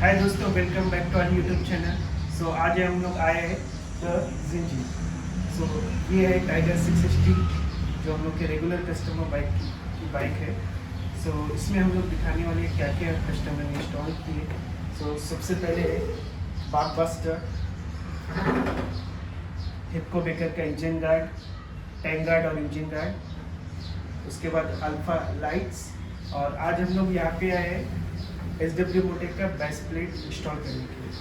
हाय दोस्तों, welcome back to our YouTube channel. So आज हम लोग आए हैं द जिंजी। सो ये है टाइगर 660 जो हम लोग के रेगुलर कस्टमर बाइक की बाइक है। सो इसमें हम लोग दिखाने वाले क्या क्या कस्टमर ने इंस्टॉल किए। सो सबसे पहले है बागबास्टर, हिप्को बेकर का इंजन गार्ड, टैंक गार्ड और इंजन गार्ड। उसके बाद अल्फा लाइट्स, और आज हम लोग यहाँ पे आए हैं SW-Motech का बेस प्लेट इंस्टॉल करने के लिए।